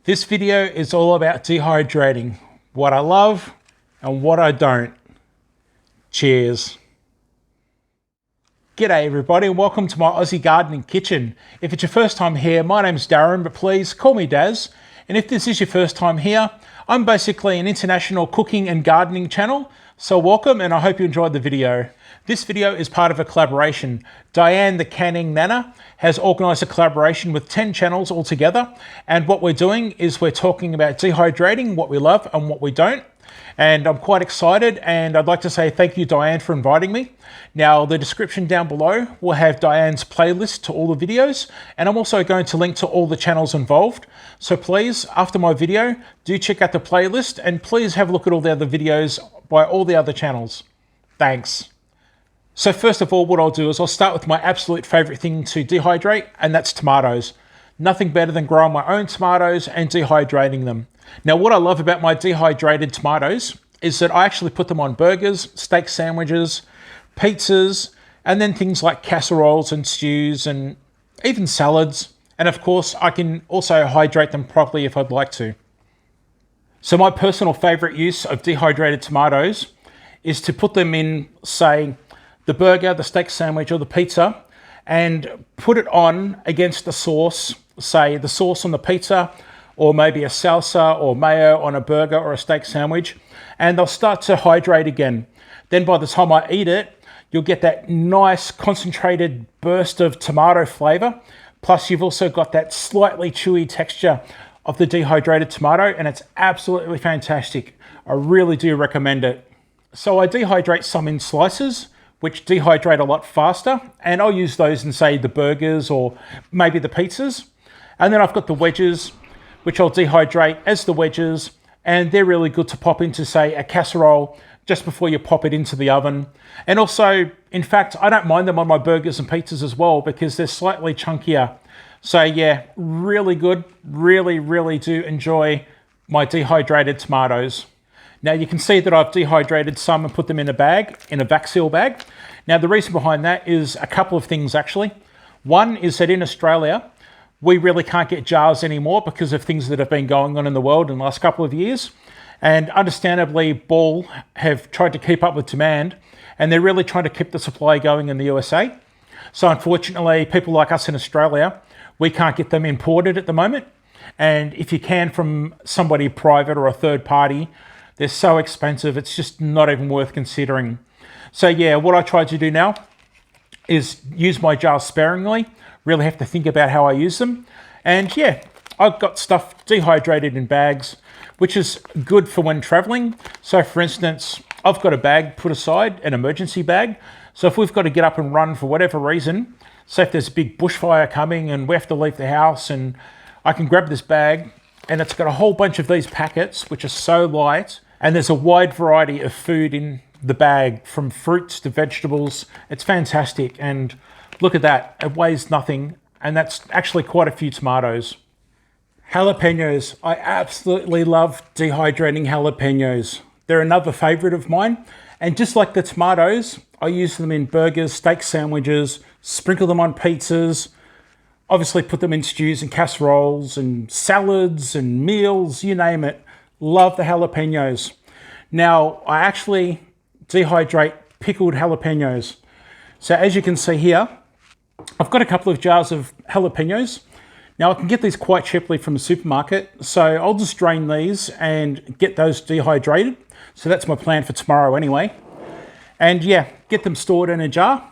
This video is all about dehydrating, what I love and what I don't. Cheers. G'day everybody and welcome to my Aussie gardening kitchen. If it's your first time here, my name's Darren, but please call me Daz. And if this is your first time here, I'm basically an international cooking and gardening channel. So welcome and I hope you enjoyed the video. This video is part of a collaboration. Diane, the Canning Nana, has organised a collaboration with 10 channels all together. And what we're doing is we're talking about dehydrating, what we love and what we don't. And I'm quite excited and I'd like to say thank you, Diane, for inviting me. Now, the description down below will have Diane's playlist to all the videos, and I'm also going to link to all the channels involved. So please, after my video, do check out the playlist and please have a look at all the other videos by all the other channels. Thanks. So first of all, what I'll do is I'll start with my absolute favorite thing to dehydrate, and that's tomatoes. Nothing better than growing my own tomatoes and dehydrating them. Now, what I love about my dehydrated tomatoes is that I actually put them on burgers, steak sandwiches, pizzas, and then things like casseroles and stews and even salads. And of course, I can also hydrate them properly if I'd like to. So my personal favorite use of dehydrated tomatoes is to put them in, say, the burger, the steak sandwich, or the pizza, and put it on against the sauce, say the sauce on the pizza, or maybe a salsa or mayo on a burger or a steak sandwich, and they'll start to hydrate again. Then by the time I eat it, you'll get that nice concentrated burst of tomato flavor. Plus you've also got that slightly chewy texture of the dehydrated tomato, and it's absolutely fantastic. I really do recommend it. So I dehydrate some in slices, which dehydrate a lot faster, and I'll use those in, say, the burgers or maybe the pizzas. And then I've got the wedges, which I'll dehydrate as the wedges, and they're really good to pop into, say, a casserole just before you pop it into the oven. And also, in fact, I don't mind them on my burgers and pizzas as well because they're slightly chunkier. So yeah, really good. Really do enjoy my dehydrated tomatoes. Now you can see that I've dehydrated some and put them in a bag, in a vac seal bag. Now the reason behind that is a couple of things actually. One is that in Australia, we really can't get jars anymore because of things that have been going on in the world in the last couple of years. And understandably, Ball have tried to keep up with demand, and they're really trying to keep the supply going in the USA. So unfortunately, people like us in Australia, we can't get them imported at the moment. And if you can from somebody private or a third party, they're so expensive, it's just not even worth considering. So yeah, what I try to do now is use my jars sparingly, really have to think about how I use them. And yeah, I've got stuff dehydrated in bags, which is good for when traveling. So for instance, I've got a bag put aside, an emergency bag. So if we've got to get up and run for whatever reason, say if there's a big bushfire coming and we have to leave the house, and I can grab this bag and it's got a whole bunch of these packets, which are so light, and there's a wide variety of food in the bag, from fruits to vegetables. It's fantastic. And look at that, it weighs nothing. And that's actually quite a few tomatoes. Jalapenos, I absolutely love dehydrating jalapenos. They're another favorite of mine. And just like the tomatoes, I use them in burgers, steak sandwiches, sprinkle them on pizzas, obviously put them in stews and casseroles and salads and meals, you name it. Love the jalapenos. Now, I actually dehydrate pickled jalapenos. So as you can see here, I've got a couple of jars of jalapenos. Now I can get these quite cheaply from the supermarket, so I'll just drain these and get those dehydrated. So that's my plan for tomorrow anyway. And yeah, get them stored in a jar.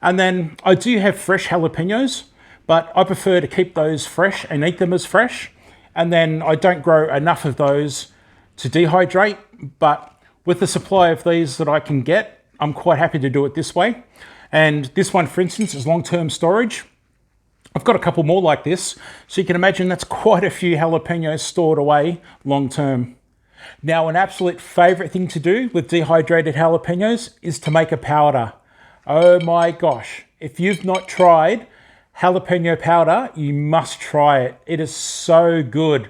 And then I do have fresh jalapenos, but I prefer to keep those fresh and eat them as fresh. And then I don't grow enough of those to dehydrate, but with the supply of these that I can get, I'm quite happy to do it this way. And this one, for instance, is long-term storage. I've got a couple more like this, so you can imagine that's quite a few jalapenos stored away long-term. Now, an absolute favorite thing to do with dehydrated jalapenos is to make a powder. Oh my gosh, if you've not tried jalapeno powder, you must try it. It is so good.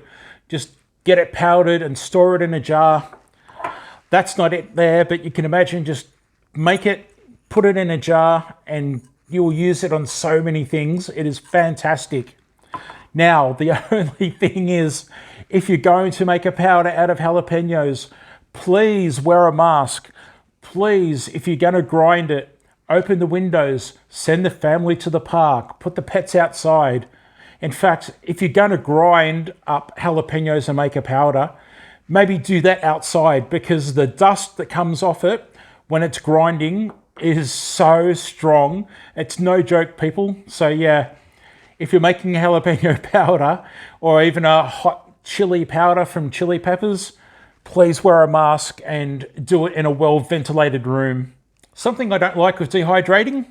Just get it powdered and store it in a jar. That's not it there, but you can imagine just make it, put it in a jar, and you'll use it on so many things. It is fantastic. Now, the only thing is, if you're going to make a powder out of jalapenos, please wear a mask. Please, if you're going to grind it, open the windows, send the family to the park, put the pets outside. In fact, if you're going to grind up jalapenos and make a powder, maybe do that outside, because the dust that comes off it when it's grinding is so strong. It's no joke, people. So yeah, if you're making a jalapeno powder or even a hot chili powder from chili peppers, please wear a mask and do it in a well-ventilated room. Something I don't like with dehydrating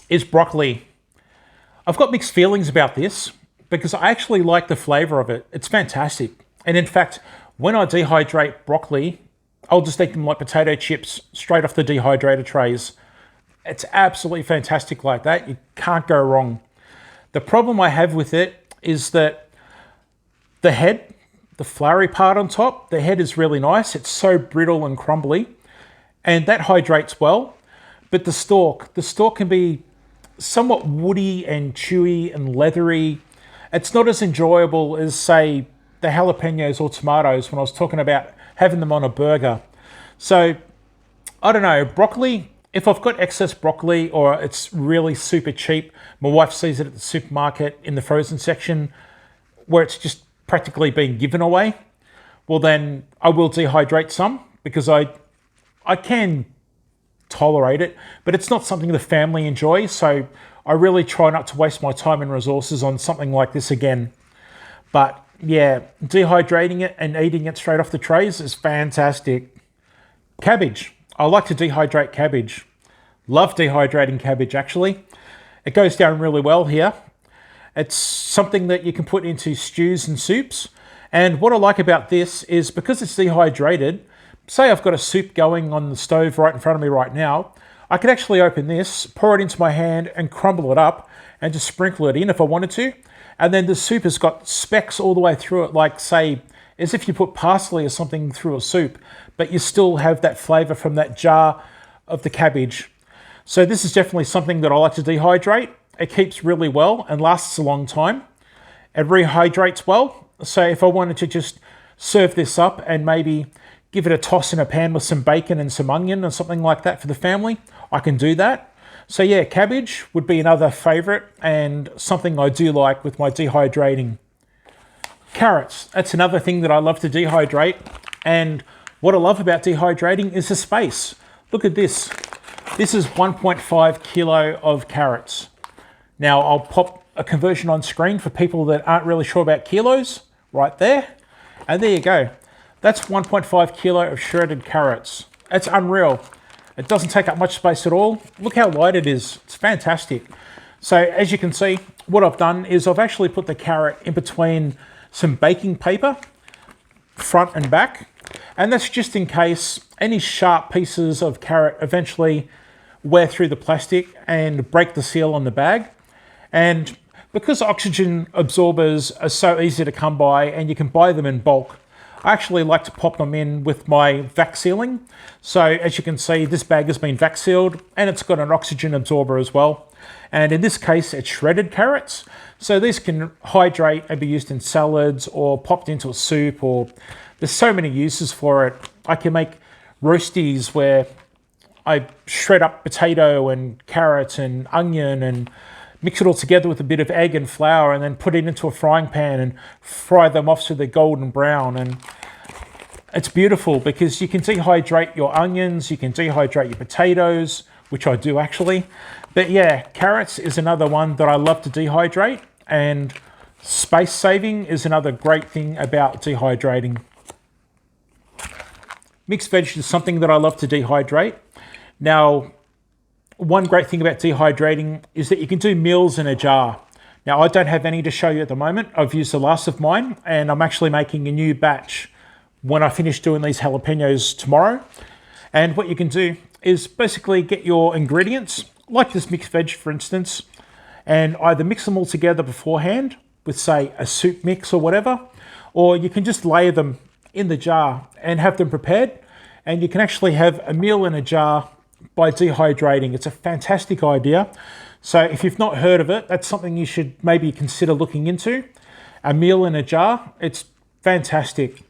is broccoli. I've got mixed feelings about this because I actually like the flavor of it. It's fantastic. And in fact, when I dehydrate broccoli, I'll just eat them like potato chips straight off the dehydrator trays. It's absolutely fantastic like that. You can't go wrong. The problem I have with it is that the head, the floury part on top, the head is really nice. It's so brittle and crumbly, and that hydrates well. But the stalk can be somewhat woody and chewy and leathery. It's not as enjoyable as, say, the jalapenos or tomatoes when I was talking about having them on a burger. So, I don't know, broccoli, if I've got excess broccoli or it's really super cheap, my wife sees it at the supermarket in the frozen section where it's just practically being given away, well then I will dehydrate some because I can tolerate it, but it's not something the family enjoys, so I really try not to waste my time and resources on something like this again. But yeah, dehydrating it and eating it straight off the trays is fantastic. Cabbage. I like to dehydrate cabbage. Love dehydrating cabbage, actually. It goes down really well here. It's something that you can put into stews and soups. And what I like about this is because it's dehydrated, say I've got a soup going on the stove right in front of me right now, I could actually open this, pour it into my hand and crumble it up and just sprinkle it in if I wanted to. And then the soup has got specks all the way through it, like say, as if you put parsley or something through a soup, but you still have that flavor from that jar of the cabbage. So this is definitely something that I like to dehydrate. It keeps really well and lasts a long time. It rehydrates well. So if I wanted to just serve this up and maybe give it a toss in a pan with some bacon and some onion or something like that for the family, I can do that. So yeah, cabbage would be another favorite and something I do like with my dehydrating. Carrots, that's another thing that I love to dehydrate. And what I love about dehydrating is the space. Look at this. This is 1.5 kilo of carrots. Now I'll pop a conversion on screen for people that aren't really sure about kilos, right there. And there you go. That's 1.5 kilo of shredded carrots. That's unreal. It doesn't take up much space at all. Look how light it is. It's fantastic. So as you can see, what I've done is I've actually put the carrot in between some baking paper, front and back. And that's just in case any sharp pieces of carrot eventually wear through the plastic and break the seal on the bag. And because oxygen absorbers are so easy to come by and you can buy them in bulk, I actually like to pop them in with my vac sealing. So as you can see, this bag has been vac sealed and it's got an oxygen absorber as well. And in this case, it's shredded carrots. So these can hydrate and be used in salads or popped into a soup, or there's so many uses for it. I can make roasties where I shred up potato and carrot and onion and mix it all together with a bit of egg and flour and then put it into a frying pan and fry them off so they're golden brown. And it's beautiful because you can dehydrate your onions, you can dehydrate your potatoes, which I do actually. But yeah, carrots is another one that I love to dehydrate, and space saving is another great thing about dehydrating. Mixed veg is something that I love to dehydrate. Now, one great thing about dehydrating is that you can do meals in a jar. Now, I don't have any to show you at the moment. I've used the last of mine, and I'm actually making a new batch when I finish doing these jalapenos tomorrow. And what you can do is basically get your ingredients, like this mixed veg, for instance, and either mix them all together beforehand with, say, a soup mix or whatever, or you can just layer them in the jar and have them prepared, and you can actually have a meal in a jar by dehydrating. It's a fantastic idea. So if you've not heard of it, that's something you should maybe consider looking into. A meal in a jar, it's fantastic.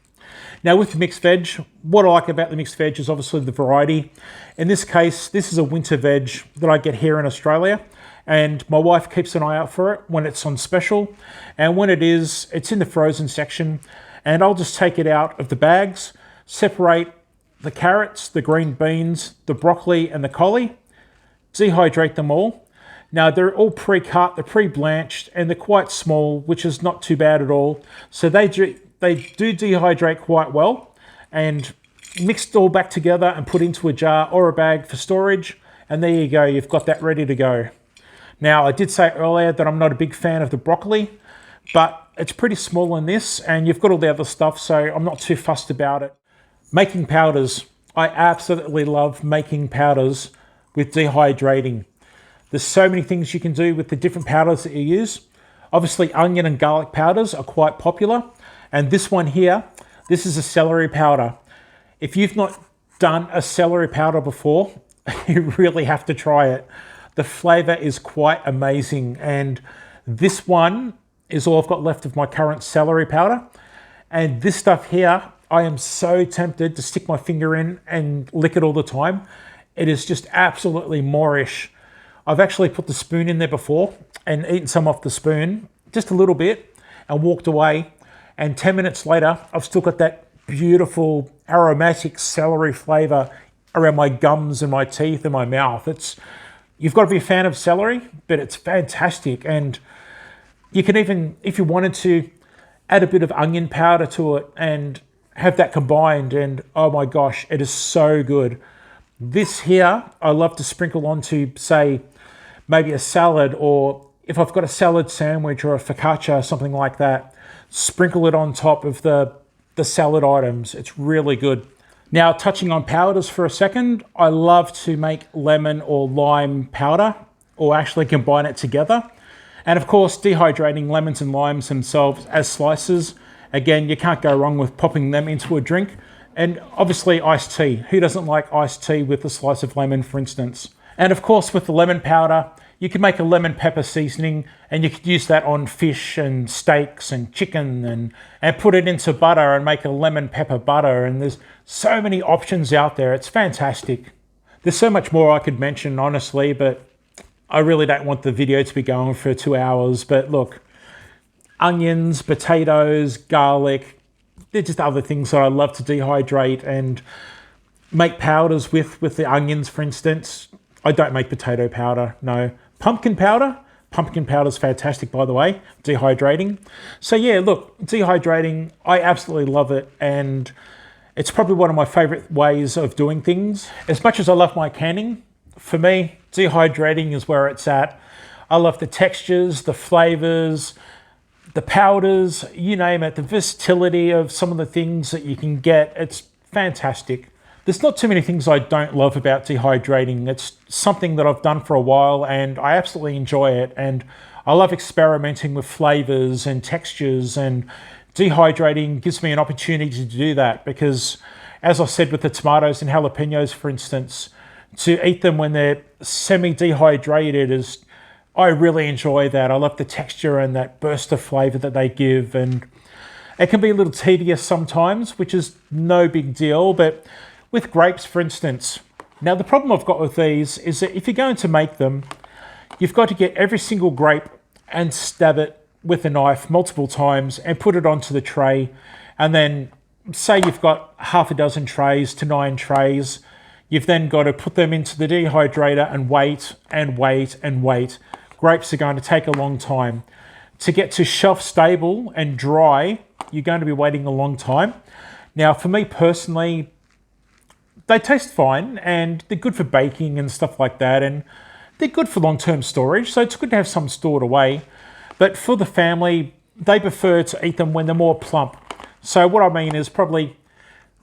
Now with the mixed veg, what I like about the mixed veg is obviously the variety. In this case, this is a winter veg that I get here in Australia, and my wife keeps an eye out for it when it's on special. And when it is, it's in the frozen section, and I'll just take it out of the bags, separate the carrots, the green beans, the broccoli and the collie, dehydrate them all. Now they're all pre-cut, they're pre-blanched, and they're quite small, which is not too bad at all. So they do dehydrate quite well, and mixed all back together and put into a jar or a bag for storage. And there you go, you've got that ready to go. Now I did say earlier that I'm not a big fan of the broccoli, but it's pretty small in this, and you've got all the other stuff, so I'm not too fussed about it. Making powders. I absolutely love making powders with dehydrating. There's so many things you can do with the different powders that you use. Obviously, onion and garlic powders are quite popular. And this one here, this is a celery powder. If you've not done a celery powder before, you really have to try it. The flavor is quite amazing. And this one is all I've got left of my current celery powder. And this stuff here, I am so tempted to stick my finger in and lick it all the time. It is just absolutely moreish. I've actually put the spoon in there before and eaten some off the spoon, just a little bit, and walked away. And 10 minutes later, I've still got that beautiful aromatic celery flavor around my gums and my teeth and my mouth. You've got to be a fan of celery, but it's fantastic. And you can even, if you wanted to, add a bit of onion powder to it and have that combined, and oh my gosh, it is so good. This here, I love to sprinkle onto, say, maybe a salad, or if I've got a salad sandwich or a focaccia, something like that, sprinkle it on top of the salad items. It's really good. Now, touching on powders for a second, I love to make lemon or lime powder, or actually combine it together. And of course, dehydrating lemons and limes themselves as slices. Again, you can't go wrong with popping them into a drink. And obviously iced tea. Who doesn't like iced tea with a slice of lemon, for instance? And of course, with the lemon powder, you can make a lemon pepper seasoning, and you could use that on fish and steaks and chicken, and put it into butter and make a lemon pepper butter. And there's so many options out there. It's fantastic. There's so much more I could mention, honestly, but I really don't want the video to be going for 2 hours. But look, onions, potatoes, garlic, they're just other things that I love to dehydrate and make powders with the onions, for instance. I don't make potato powder, no. Pumpkin powder is fantastic, by the way, dehydrating. So yeah, look, dehydrating, I absolutely love it, and it's probably one of my favorite ways of doing things. As much as I love my canning, for me, dehydrating is where it's at. I love the textures, the flavors, the powders, you name it, the versatility of some of the things that you can get. It's fantastic. There's not too many things I don't love about dehydrating. It's something that I've done for a while, and I absolutely enjoy it. And I love experimenting with flavors and textures, and dehydrating gives me an opportunity to do that, because as I said with the tomatoes and jalapenos, for instance, to eat them when they're semi-dehydrated is, I really enjoy that. I love the texture and that burst of flavor that they give, and it can be a little tedious sometimes, which is no big deal. But with grapes, for instance, now the problem I've got with these is that if you're going to make them, you've got to get every single grape and stab it with a knife multiple times and put it onto the tray. And then say you've got half a dozen trays to 9 trays, you've then got to put them into the dehydrator and wait and wait and wait. Grapes are going to take a long time. To get to shelf stable and dry, you're going to be waiting a long time. Now, for me personally, they taste fine and they're good for baking and stuff like that, and they're good for long-term storage, so it's good to have some stored away. But for the family, they prefer to eat them when they're more plump. So what I mean is probably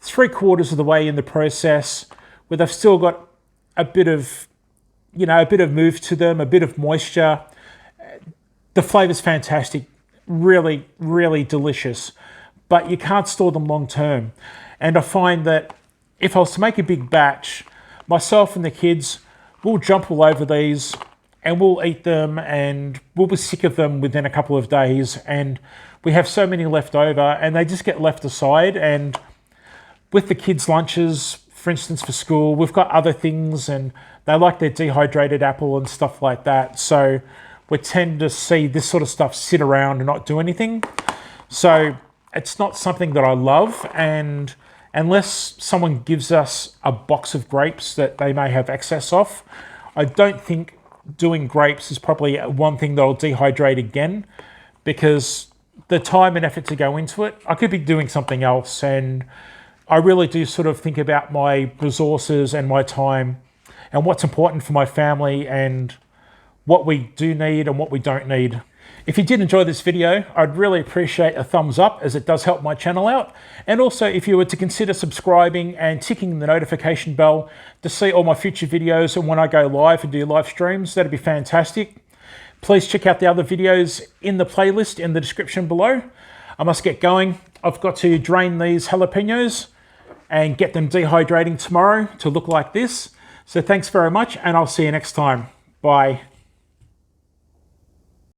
3/4 of the way in the process, where they've still got a bit of, a bit of move to them, a bit of moisture. The flavor's fantastic, really, really delicious, but you can't store them long term. And I find that if I was to make a big batch, myself and the kids will jump all over these and we'll eat them and we'll be sick of them within a couple of days, and we have so many left over and they just get left aside. And with the kids' lunches, for instance, for school, we've got other things and they like their dehydrated apple and stuff like that. So we tend to see this sort of stuff sit around and not do anything. So it's not something that I love, and unless someone gives us a box of grapes that they may have excess of, I don't think doing grapes is probably one thing that I'll dehydrate again, because the time and effort to go into it, I could be doing something else. And I really do sort of think about my resources and my time and what's important for my family and what we do need and what we don't need. If you did enjoy this video, I'd really appreciate a thumbs up, as it does help my channel out. And also, if you were to consider subscribing and ticking the notification bell to see all my future videos and when I go live and do live streams, that'd be fantastic. Please check out the other videos in the playlist in the description below. I must get going. I've got to drain these jalapenos and get them dehydrating tomorrow to look like this. So thanks very much, and I'll see you next time. Bye.